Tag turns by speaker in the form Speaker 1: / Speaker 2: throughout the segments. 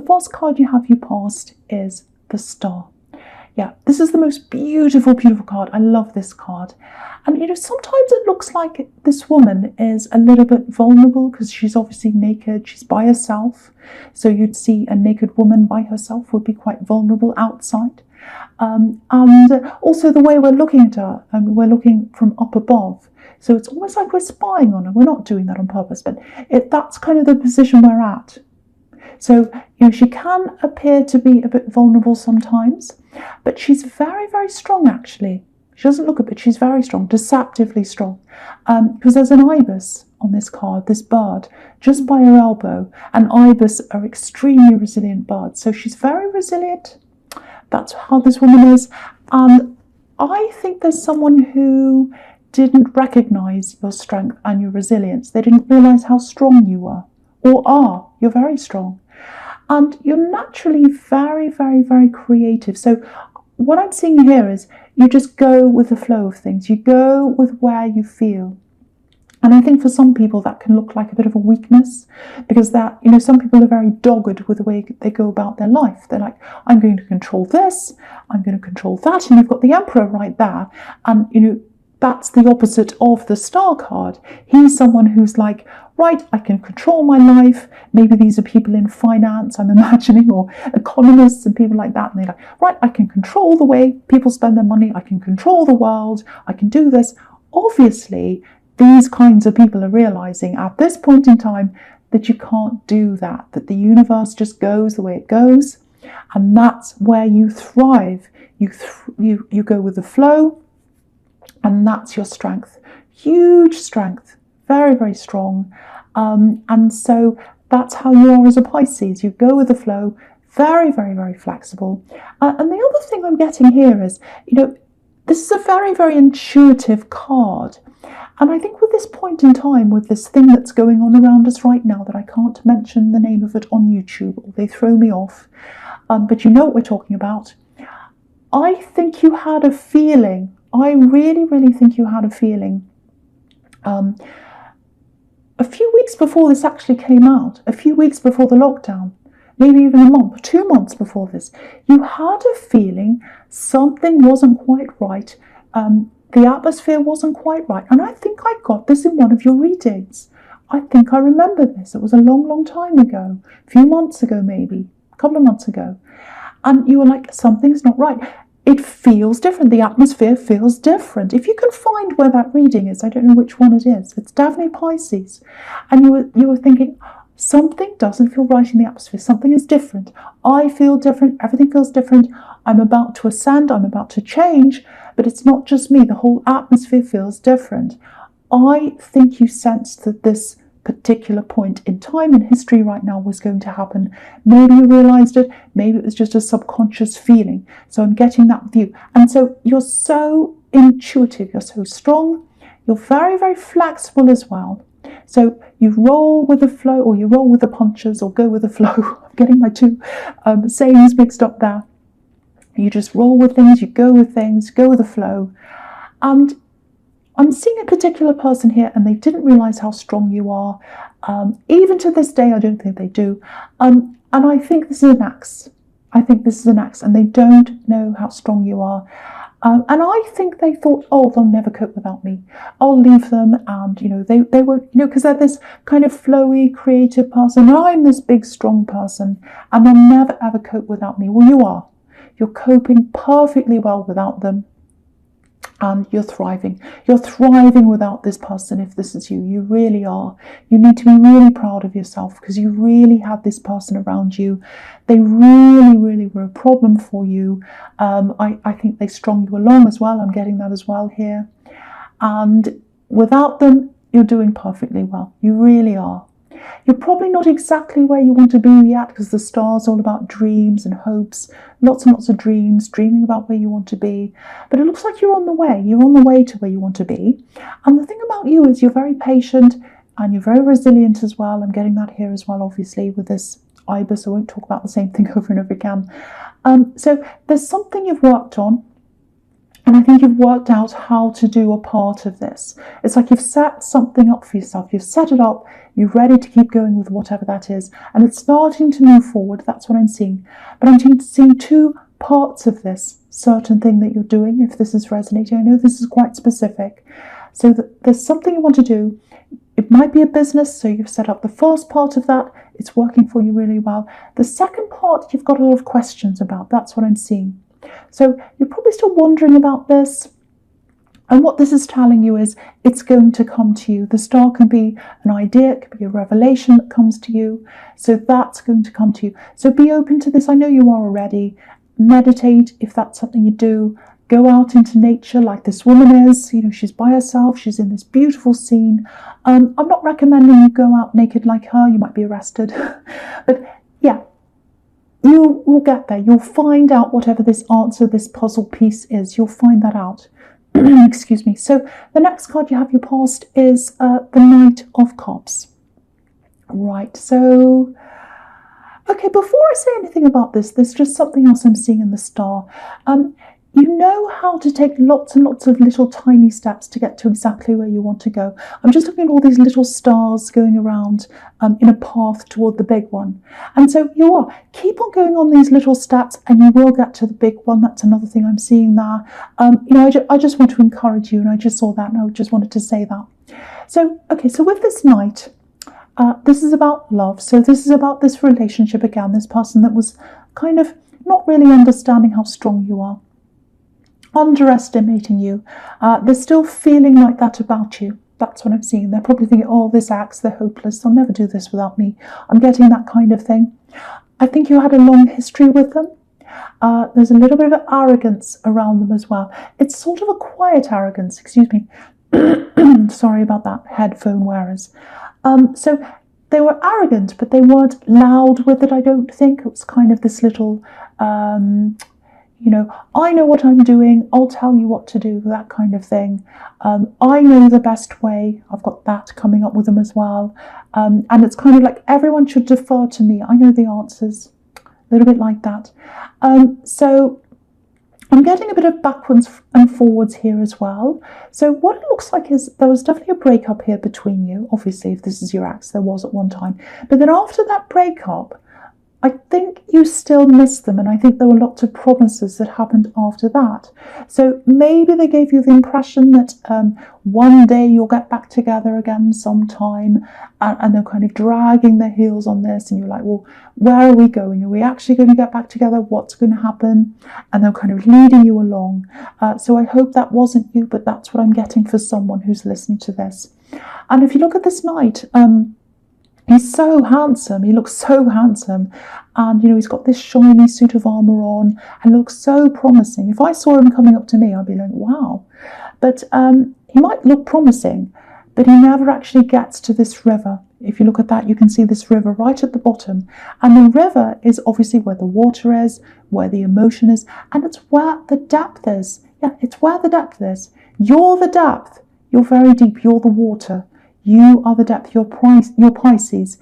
Speaker 1: first card you have you passed is the Star. Yeah, this is the most beautiful, beautiful card. I love this card. And, you know, sometimes it looks like this woman is a little bit vulnerable because she's obviously naked. She's by herself. So you'd see a naked woman by herself would be quite vulnerable outside. And also the way we're looking at her, we're looking from up above. So it's almost like we're spying on her. We're not doing that on purpose, but that's kind of the position we're at. So, you know, she can appear to be a bit vulnerable sometimes, but she's very, very strong, actually. She doesn't look it, but she's very strong, deceptively strong. Because there's an ibis on this card, this bird, just by her elbow. And ibis are extremely resilient birds. So she's very resilient. That's how this woman is. And I think there's someone who didn't recognize your strength and your resilience. They didn't realize how strong you were, or are. You're very strong. And you're naturally very, very, very creative. So what I'm seeing here is you just go with the flow of things. You go with where you feel. And I think for some people that can look like a bit of a weakness, because that, you know, some people are very dogged with the way they go about their life. They're like, I'm going to control this, I'm going to control that. And you've got the Emperor right there. And, you know, that's the opposite of the Star card. He's someone who's like, right, I can control my life. Maybe these are people in finance, I'm imagining, or economists and people like that. And they're like, right, I can control the way people spend their money. I can control the world. I can do this. Obviously, these kinds of people are realizing at this point in time that you can't do that, that the universe just goes the way it goes. And that's where you thrive. You go with the flow. And that's your strength. Huge strength. Very, very strong. And so that's how you are as a Pisces. You go with the flow. Very, very, very flexible. And the other thing I'm getting here is, you know, this is a very, very intuitive card. And I think with this point in time, with this thing that's going on around us right now, that I can't mention the name of it on YouTube, or they throw me off, but you know what we're talking about. I think you had a feeling. I really, really think you had a feeling a few weeks before this actually came out, a few weeks before the lockdown, maybe even a month, 2 months before this, you had a feeling something wasn't quite right. The atmosphere wasn't quite right. And I think I got this in one of your readings. I think I remember this. It was a long, long time ago, a few months ago, maybe a couple of months ago. And you were like, something's not right. It feels different. The atmosphere feels different. If you can find where that reading is, I don't know which one it is. It's Daphne Pisces. And you were thinking, something doesn't feel right in the atmosphere. Something is different. I feel different. Everything feels different. I'm about to ascend. I'm about to change. But it's not just me. The whole atmosphere feels different. I think you sensed that this particular point in time in history right now was going to happen. Maybe you realized it. Maybe it was just a subconscious feeling. So I'm getting that with you. And so you're so intuitive. You're so strong. You're very, very flexible as well. So you roll with the flow, or you roll with the punches, or go with the flow. I'm getting my two sayings mixed up there. You just roll with things, you go with things, go with the flow. And I'm seeing a particular person here, and they didn't realize how strong you are. Even to this day, I don't think they do. And I think this is an axe. I think this is an axe, and they don't know how strong you are. And I think they thought, oh, they'll never cope without me. I'll leave them, and, you know, they won't, you know, because they're this kind of flowy, creative person, and I'm this big, strong person, and they'll never, ever cope without me. Well, you are. You're coping perfectly well without them, and you're thriving. You're thriving without this person, if this is you. You really are. You need to be really proud of yourself, because you really had this person around you. They really, really were a problem for you. I think they strung you along as well. I'm getting that as well here. And without them, you're doing perfectly well. You really are. You're probably not exactly where you want to be yet, because the star's all about dreams and hopes, lots and lots of dreams, dreaming about where you want to be. But it looks like you're on the way. You're on the way to where you want to be. And the thing about you is you're very patient, and you're very resilient as well. I'm getting that here as well, obviously, with this ibis. I won't talk about the same thing over and over again. So there's something you've worked on, And I think you've worked out how to do a part of this. It's like you've set something up for yourself. You've set it up. You're ready to keep going with whatever that is. And it's starting to move forward. That's what I'm seeing. But I'm seeing two parts of this certain thing that you're doing, if this is resonating. I know this is quite specific. So there's something you want to do. It might be a business, so you've set up the first part of that. It's working for you really well. The second part, you've got a lot of questions about. That's what I'm seeing. So you're probably still wondering about this. And what this is telling you is it's going to come to you. The star can be an idea, it could be a revelation that comes to you. So that's going to come to you. So be open to this. I know you are already. Meditate if that's something you do. Go out into nature like this woman is. You know, she's by herself. She's in this beautiful scene. I'm not recommending you go out naked like her. You might be arrested. But yeah, you will get there. You'll find out whatever this answer, this puzzle piece is. You'll find that out. Excuse me. So the next card you have your past is the Knight of Cups. Right. So, okay, before I say anything about this, there's just something else I'm seeing in the star. You know how to take lots and lots of little tiny steps to get to exactly where you want to go. I'm just looking at all these little stars going around in a path toward the big one. And so you are. Keep on going on these little steps and you will get to the big one. That's another thing I'm seeing there. You know, I just want to encourage you, and I just saw that and I just wanted to say that. So, okay, so with this Knight, this is about love. So this is about this relationship again, this person that was kind of not really understanding how strong you are, underestimating you. They're still feeling like that about you. That's what I'm seeing. They're probably thinking, oh, this axe, they're hopeless. They'll never do this without me. I'm getting that kind of thing. I think you had a long history with them. There's a little bit of arrogance around them as well. It's sort of a quiet arrogance, excuse me. Sorry about that, headphone wearers. So they were arrogant, but they weren't loud with it, I don't think. It was kind of this little, you know, I know what I'm doing, I'll tell you what to do, that kind of thing. I know the best way. I've got that coming up with them as well. And it's kind of like everyone should defer to me. I know the answers, a little bit like that. So I'm getting a bit of backwards and forwards here as well. So what it looks like is there was definitely a breakup here between you. Obviously, if this is your ex, there was at one time. But then after that breakup, I think you still miss them, and I think there were lots of promises that happened after that. So maybe they gave you the impression that one day you'll get back together again sometime, and they're kind of dragging their heels on this, and you're like, well, where are we going? Are we actually going to get back together? What's going to happen? And they're kind of leading you along. So I hope that wasn't you, but that's what I'm getting for someone who's listening to this. And if you look at this Knight, he's so handsome. He looks so handsome. And, you know, he's got this shiny suit of armour on and looks so promising. If I saw him coming up to me, I'd be like, wow. But he might look promising, but he never actually gets to this river. If you look at that, you can see this river right at the bottom. And the river is obviously where the water is, where the emotion is, and it's where the depth is. Yeah, it's where the depth is. You're the depth. You're very deep. You're the water. You are the depth, you're Pisces,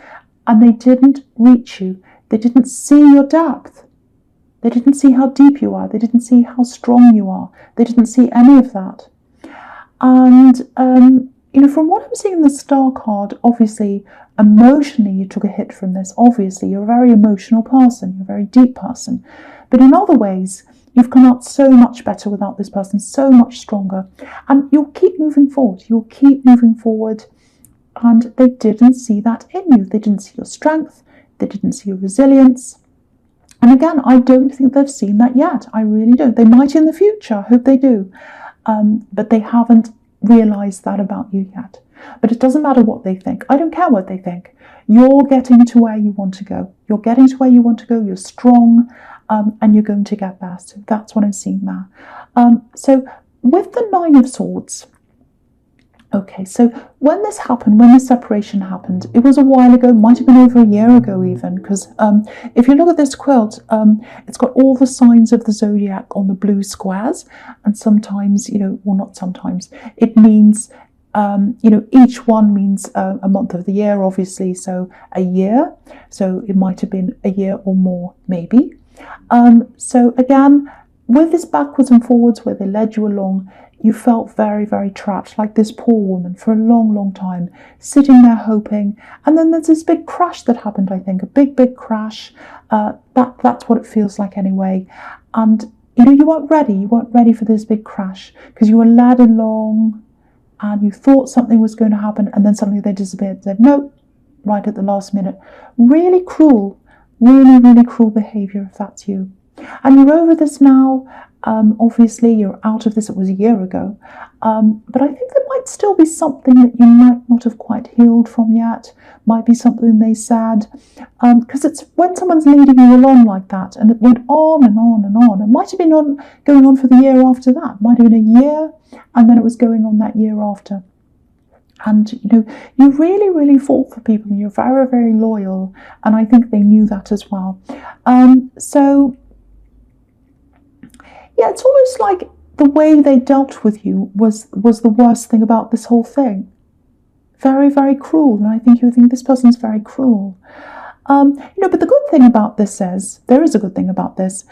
Speaker 1: and they didn't reach you. They didn't see your depth. They didn't see how deep you are. They didn't see how strong you are. They didn't see any of that. And, you know, from what I'm seeing in the star card, obviously, emotionally, you took a hit from this. Obviously, you're a very emotional person. You're a very deep person. But in other ways, you've come out so much better without this person, so much stronger. And you'll keep moving forward. You'll keep moving forward. And they didn't see that in you. They didn't see your strength. They didn't see your resilience. And again, I don't think they've seen that yet. I really don't. They might in the future. I hope they do. But they haven't realised that about you yet. But it doesn't matter what they think. I don't care what they think. You're getting to where you want to go. You're getting to where you want to go. You're strong. And you're going to get there. So that's what I'm seeing there. So with the Nine of Swords, okay, so when this happened, when the separation happened, it was a while ago, might have been over a year ago even, because if you look at this quilt, it's got all the signs of the zodiac on the blue squares, and sometimes, you know, well, not sometimes, it means, you know, each one means a month of the year, obviously, so a year, so it might have been a year or more, maybe. So again, with this backwards and forwards where they led you along, you felt very, very trapped, like this poor woman for a long, long time, sitting there hoping. And then there's this big crash that happened, I think, a big, big crash. That's what it feels like anyway. And, you weren't ready. You weren't ready for this big crash because you were led along and you thought something was going to happen, and then suddenly they disappeared. Said, no, right at the last minute. Really cruel, really, really cruel behaviour if that's you. And you're over this now. Obviously, you're out of this. It was a year ago. But I think there might still be something that you might not have quite healed from yet. Might be something they said. Because it's when someone's leading you along like that, and it went on and on and on. It might have been going on for the year after that. It might have been a year, and then it was going on that year after. And, you really, really fought for people, and you're very, very loyal. And I think they knew that as well. So, yeah, it's almost like the way they dealt with you was the worst thing about this whole thing. Very, very cruel. And I think you think this person's very cruel. But the good thing about this is, there is a good thing about this,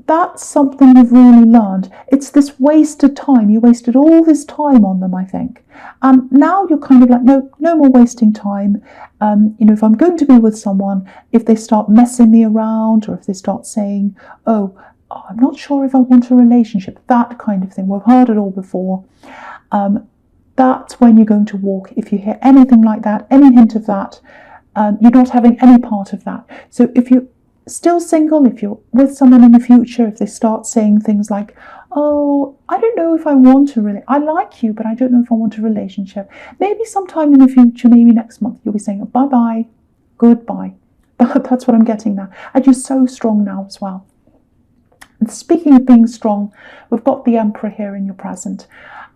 Speaker 1: that's something you've really learned. It's this wasted time. You wasted all this time on them, I think. And now you're kind of like, no more wasting time. If I'm going to be with someone, if they start messing me around, or if they start saying, oh, I'm not sure if I want a relationship, that kind of thing. We've heard it all before. That's when you're going to walk. If you hear anything like that, any hint of that, you're not having any part of that. So if you're still single, if you're with someone in the future, if they start saying things like, oh, I don't know if I want to I like you, but I don't know if I want a relationship. Maybe sometime in the future, maybe next month, you'll be saying bye-bye, goodbye. That's what I'm getting now. And you're so strong now as well. And speaking of being strong, we've got the Emperor here in your present.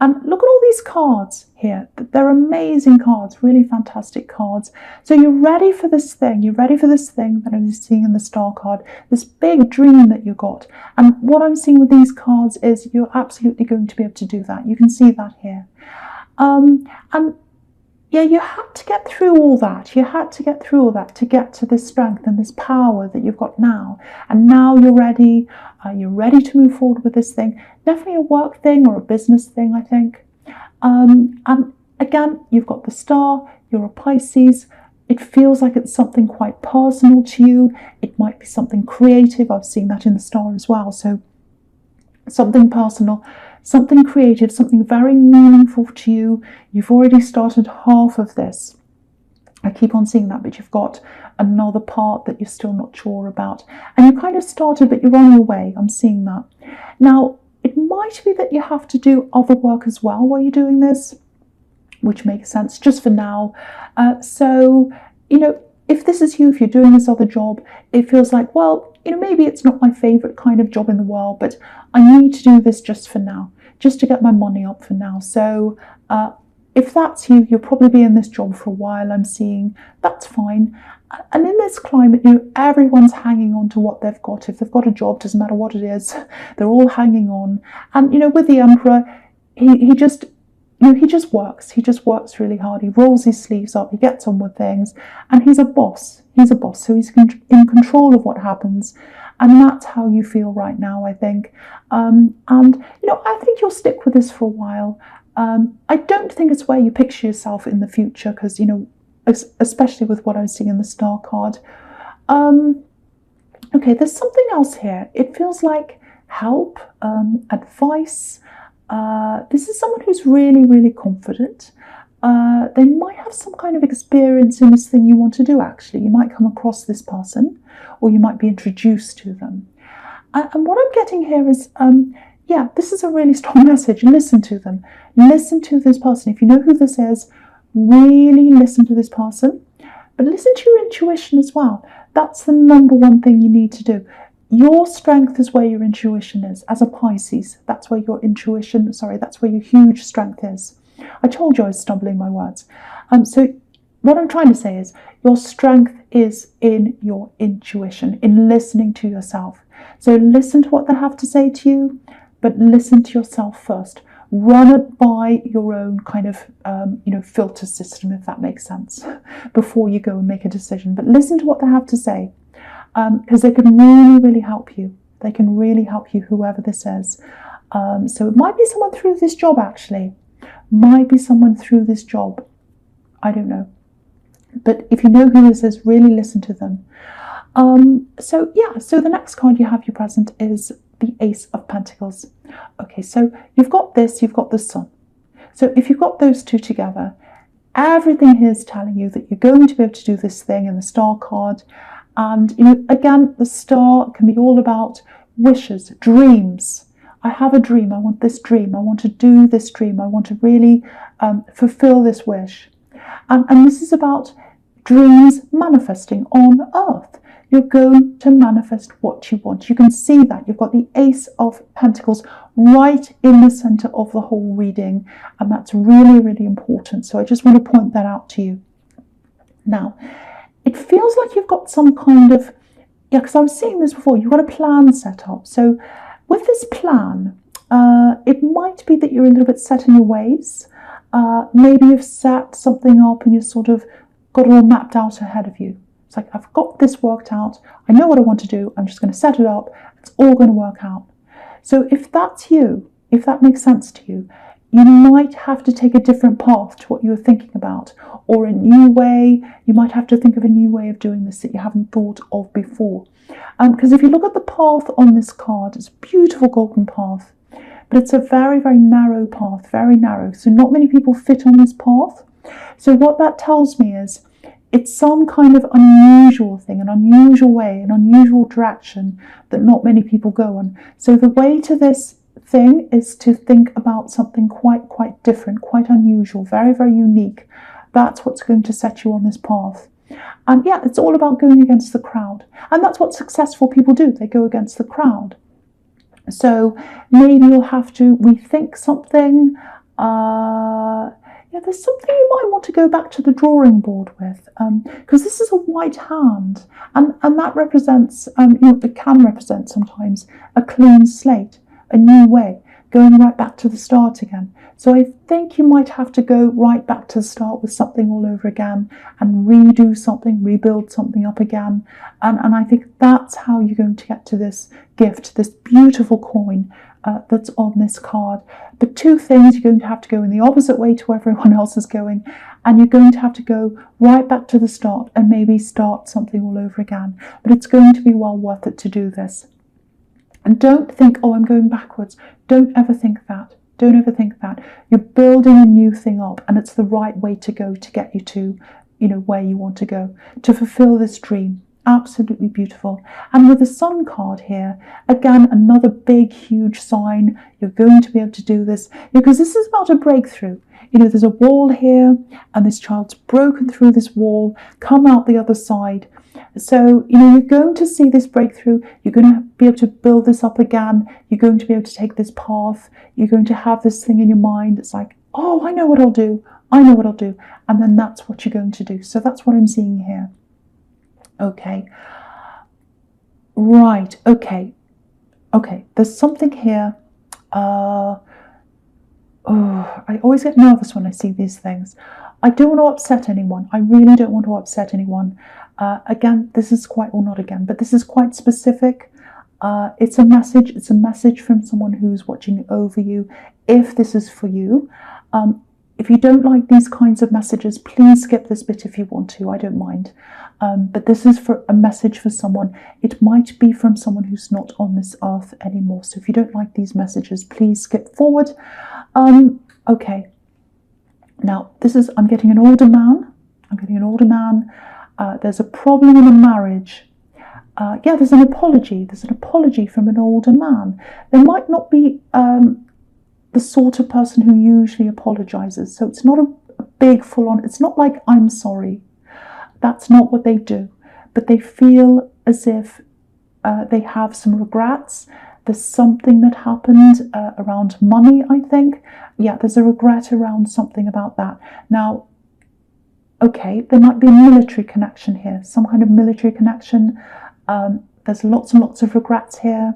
Speaker 1: And look at all these cards here. They're amazing cards, really fantastic cards. So you're ready for this thing. You're ready for this thing that I'm seeing in the Star card, this big dream that you got. And what I'm seeing with these cards is you're absolutely going to be able to do that. You can see that here. And yeah, you had to get through all that. You had to get through all that to get to this strength and this power that you've got now. And now you're ready. You're ready to move forward with this thing. Definitely a work thing or a business thing, I think. And again, you've got the Star. You're a Pisces. It feels like it's something quite personal to you. It might be something creative. I've seen that in the Star as well. So something personal, something creative, something very meaningful to you. You've already started half of this. I keep on seeing that, but you've got another part that you're still not sure about. And you kind of started, but you're on your way. I'm seeing that. Now, it might be that you have to do other work as well while you're doing this, which makes sense just for now. So, if this is you, if you're doing this other job, it feels like, well, maybe it's not my favorite kind of job in the world, but I need to do this just for now, just to get my money up for now. So if that's you, you'll probably be in this job for a while, I'm seeing. That's fine. And in this climate, everyone's hanging on to what they've got. If they've got a job, doesn't matter what it is, they're all hanging on. And, with the Emperor, he just works. He just works really hard. He rolls his sleeves up. He gets on with things. And he's a boss. He's a boss. So he's in control of what happens. And that's how you feel right now, I think. And, I think you'll stick with this for a while. I don't think it's where you picture yourself in the future because, especially with what I'm seeing in the Star card. Okay, there's something else here. It feels like help, advice. This is someone who's really, really confident. They might have some kind of experience in this thing you want to do, actually. You might come across this person or you might be introduced to them. And what I'm getting here is, this is a really strong message. Listen to them. Listen to this person. If you know who this is, really listen to this person. But listen to your intuition as well. That's the number one thing you need to do. Your strength is where your intuition is. As a Pisces, that's where your that's where your huge strength is. I told you I was stumbling my words. So what I'm trying to say is your strength is in your intuition, in listening to yourself. So listen to what they have to say to you, but listen to yourself first. Run it by your own kind of, filter system, if that makes sense, before you go and make a decision. But listen to what they have to say, because they can really, really help you. They can really help you, whoever this is. So it might be someone through this job, actually. Might be someone through this job. I don't know. But if you know who this is, really listen to them. So the next card you have you present is the Ace of Pentacles. Okay, so you've got this, you've got the Sun. So if you've got those two together, everything here is telling you that you're going to be able to do this thing in the Star card. And, again, the Star can be all about wishes, dreams. I have a dream. I want this dream. I want to do this dream. I want to really fulfill this wish. And this is about dreams manifesting on Earth. You're going to manifest what you want. You can see that. You've got the Ace of Pentacles right in the center of the whole reading. And that's really, really important. So I just want to point that out to you. Now, it feels like you've got some kind of, because I was seeing this before, you've got a plan set up. So with this plan, it might be that you're a little bit set in your ways. Maybe you've set something up and you've sort of got it all mapped out ahead of you. It's like, I've got this worked out. I know what I want to do. I'm just going to set it up. It's all going to work out. So if that's you, if that makes sense to you, you might have to take a different path to what you were thinking about, or a new way. You might have to think of a new way of doing this that you haven't thought of before. Because if you look at the path on this card, it's a beautiful golden path, but it's a very, very narrow path, very narrow. So not many people fit on this path. So what that tells me is it's some kind of unusual thing, an unusual way, an unusual direction that not many people go on. So the way to this thing is to think about something quite different, quite unusual, very, very unique. That's what's going to set you on this path. And yeah, it's all about going against the crowd. And that's what successful people do. They go against the crowd. So maybe you'll have to rethink something. There's something you might want to go back to the drawing board with, because this is a white hand, and that represents, it can represent sometimes a clean slate, a new way, going right back to the start again. So I think you might have to go right back to the start with something all over again and redo something, rebuild something up again. And I think that's how you're going to get to this gift, this beautiful coin that's on this card. But two things, you're going to have to go in the opposite way to where everyone else is going, and you're going to have to go right back to the start and maybe start something all over again. But it's going to be well worth it to do this. And don't think, oh, I'm going backwards. Don't ever think that. Don't ever think that. You're building a new thing up, and it's the right way to go to get you to, where you want to go, to fulfill this dream. Absolutely beautiful. And with the Sun card here, again, another big, huge sign. You're going to be able to do this, because this is about a breakthrough. There's a wall here, and this child's broken through this wall, come out the other side. So, you're going to see this breakthrough. You're going to be able to build this up again. You're going to be able to take this path. You're going to have this thing in your mind. It's like, oh, I know what I'll do. I know what I'll do. And then that's what you're going to do. So that's what I'm seeing here. Okay. Right. Okay. There's something here. I always get nervous when I see these things. I don't want to upset anyone. I really don't want to upset anyone. Again, this is quite, or not again, but this is quite specific. It's a message. It's a message from someone who's watching over you. If this is for you, if you don't like these kinds of messages, please skip this bit if you want to. I don't mind. But this is for a message for someone. It might be from someone who's not on this earth anymore. So if you don't like these messages, please skip forward. Okay. Now, I'm getting an older man. There's a problem in a marriage. There's an apology. There's an apology from an older man. They might not be the sort of person who usually apologizes. So it's not a big full-on, it's not like, I'm sorry. That's not what they do. But they feel as if they have some regrets. There's something that happened around money, I think. Yeah, there's a regret around something about that. Now, okay, there might be a military connection here, some kind of military connection. There's lots and lots of regrets here.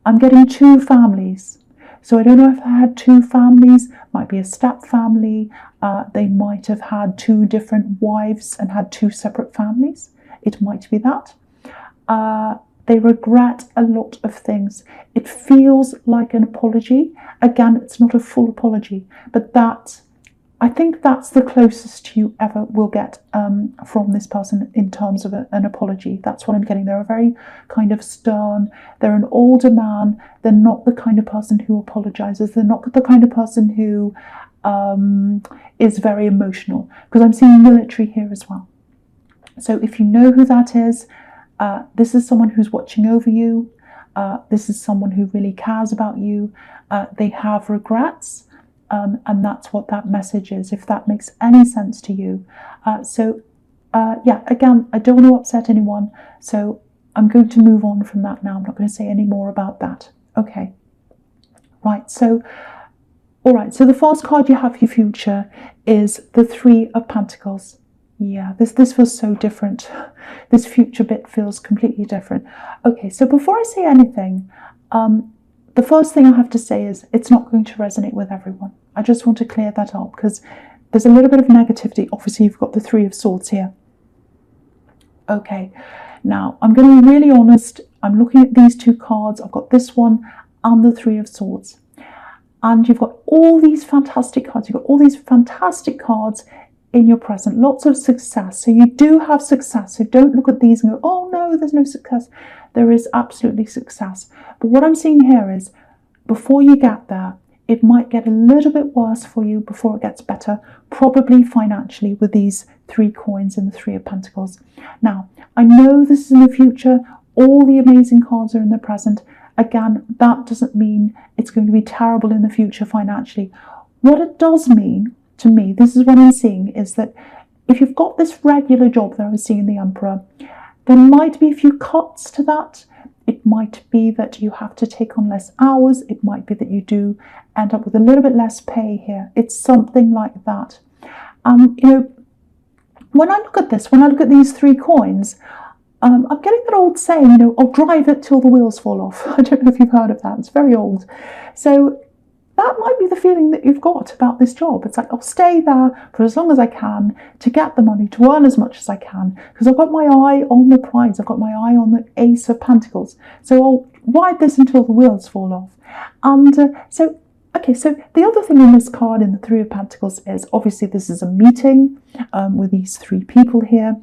Speaker 1: I'm getting two families. So I don't know if I had two families, might be a step family. They might have had two different wives and had two separate families. It might be that. They regret a lot of things. It feels like an apology. Again, it's not a full apology, but I think that's the closest you ever will get from this person in terms of an apology. That's what I'm getting. They're a very kind of stern, they're an older man. They're not the kind of person who apologizes. They're not the kind of person who is very emotional, because I'm seeing military here as well. So if you know who that is, this is someone who's watching over you. This is someone who really cares about you. They have regrets. And that's what that message is, if that makes any sense to you. Yeah, again, I don't want to upset anyone, so I'm going to move on from that now. I'm not going to say any more about that. Okay. Right, so, all right, so the first card you have for your future is the Three of Pentacles. Yeah, this feels so different. This future bit feels completely different. Okay, so before I say anything, the first thing I have to say is it's not going to resonate with everyone. I just want to clear that up because there's a little bit of negativity. Obviously, you've got the Three of Swords here. Okay, now I'm going to be really honest. I'm looking at these two cards. I've got this one and the Three of Swords. And you've got all these fantastic cards. You've got all these fantastic cards in your present. Lots of success. So you do have success. So don't look at these and go, oh no, there's no success. There is absolutely success. But what I'm seeing here is before you get there, it might get a little bit worse for you before it gets better, probably financially, with these 3 coins and the Three of Pentacles. Now, I know this is in the future. All the amazing cards are in the present. Again, that doesn't mean it's going to be terrible in the future financially. What it does mean to me, this is what I'm seeing, is that if you've got this regular job that I was seeing in the Emperor, there might be a few cuts to that. It might be that you have to take on less hours. It might be that you do end up with a little bit less pay here. It's something like that. You know, when I look at this, when I look at these 3 coins, I'm getting that old saying, you know, I'll drive it till the wheels fall off. I don't know if you've heard of that. It's very old. So that might be the feeling that you've got about this job. It's like, I'll stay there for as long as I can to get the money, to earn as much as I can, because I've got my eye on the prize. I've got my eye on the Ace of Pentacles. So I'll ride this until the wheels fall off. And okay, so the other thing in this card, in the Three of Pentacles, is obviously this is a meeting with these 3 people here.